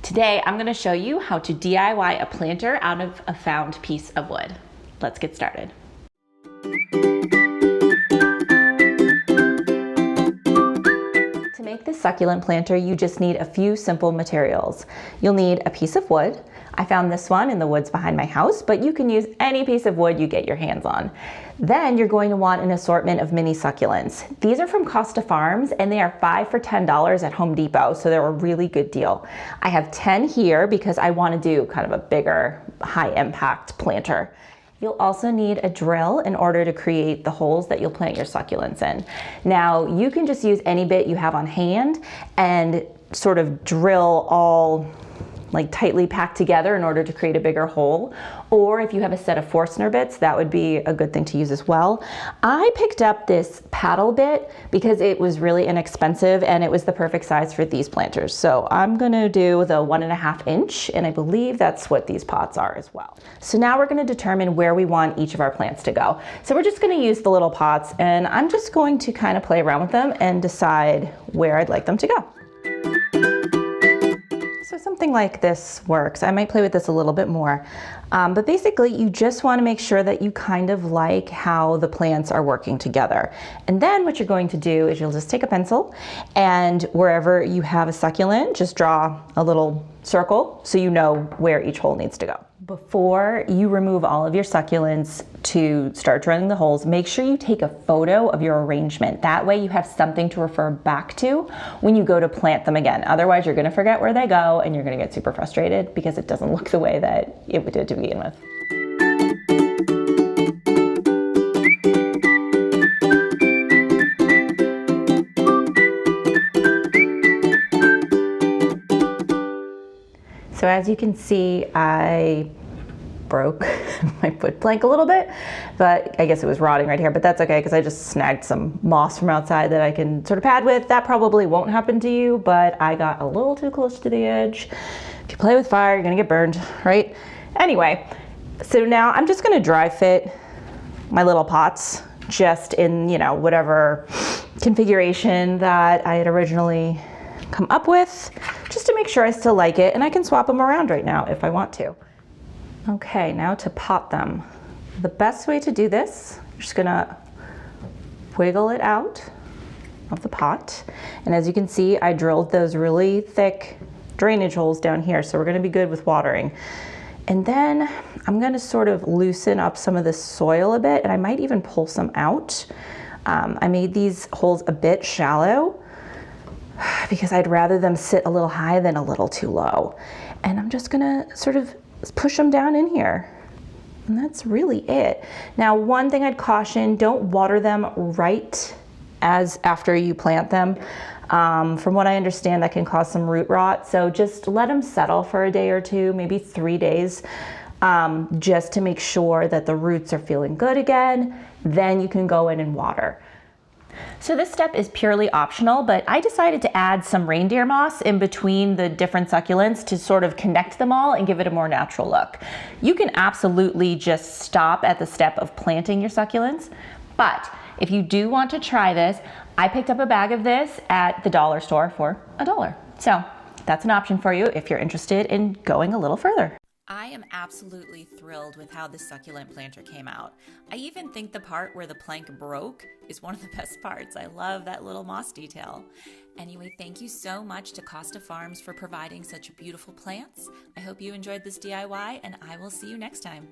Today, I'm gonna show you how to DIY a planter out of a found piece of wood. Let's get started. To make this succulent planter, you just need a few simple materials. You'll need a piece of wood. I found this one in the woods behind my house, but you can use any piece of wood you get your hands on. Then you're going to want an assortment of mini succulents. These are from Costa Farms and they are 5 for $10 at Home Depot, so they're a really good deal. I have 10 here because I want to do kind of a bigger, high impact planter. You'll also need a drill in order to create the holes that you'll plant your succulents in. Now, you can just use any bit you have on hand and sort of drill all like tightly packed together in order to create a bigger hole. Or if you have a set of Forstner bits, that would be a good thing to use as well. I picked up this paddle bit because it was really inexpensive and it was the perfect size for these planters. So I'm gonna do the 1.5 inch, and I believe that's what these pots are as well. So now we're gonna determine where we want each of our plants to go. So we're just gonna use the little pots, and I'm just going to kind of play around with them and decide where I'd like them to go. So something like this works. I might play with this a little bit more. But basically you just want to make sure that you kind of like how the plants are working together. And then what you're going to do is you'll just take a pencil, and wherever you have a succulent, just draw a little circle so you know where each hole needs to go. Before you remove all of your succulents to start drilling the holes, make sure you take a photo of your arrangement. That way you have something to refer back to when you go to plant them again. Otherwise you're gonna forget where they go and you're gonna get super frustrated because it doesn't look the way that it did to begin with. So as you can see, I broke my foot plank a little bit, but I guess it was rotting right here, but that's okay because I just snagged some moss from outside that I can sort of pad with. That probably won't happen to you, but I got a little too close to the edge. If you play with fire, you're gonna get burned, right? Anyway, so now I'm just gonna dry fit my little pots just in, you know, whatever configuration that I had originally come up with, just to make sure I still like it, and I can swap them around right now if I want to. Okay, now to pot them. The best way to do this, I'm just gonna wiggle it out of the pot. And as you can see, I drilled those really thick drainage holes down here, so we're gonna be good with watering. And then I'm gonna sort of loosen up some of this soil a bit, and I might even pull some out. I made these holes a bit shallow because I'd rather them sit a little high than a little too low. And I'm just gonna sort of push them down in here. And that's really it. Now, one thing I'd caution, don't water them right as after you plant them. From what I understand, that can cause some root rot. So just let them settle for a day or two, maybe 3 days, just to make sure that the roots are feeling good again. Then you can go in and water. So this step is purely optional, but I decided to add some reindeer moss in between the different succulents to sort of connect them all and give it a more natural look. You can absolutely just stop at the step of planting your succulents, but if you do want to try this, I picked up a bag of this at the dollar store for $1. So that's an option for you if you're interested in going a little further. I am absolutely thrilled with how this succulent planter came out. I even think the part where the plank broke is one of the best parts. I love that little moss detail. Anyway, thank you so much to Costa Farms for providing such beautiful plants. I hope you enjoyed this DIY, and I will see you next time.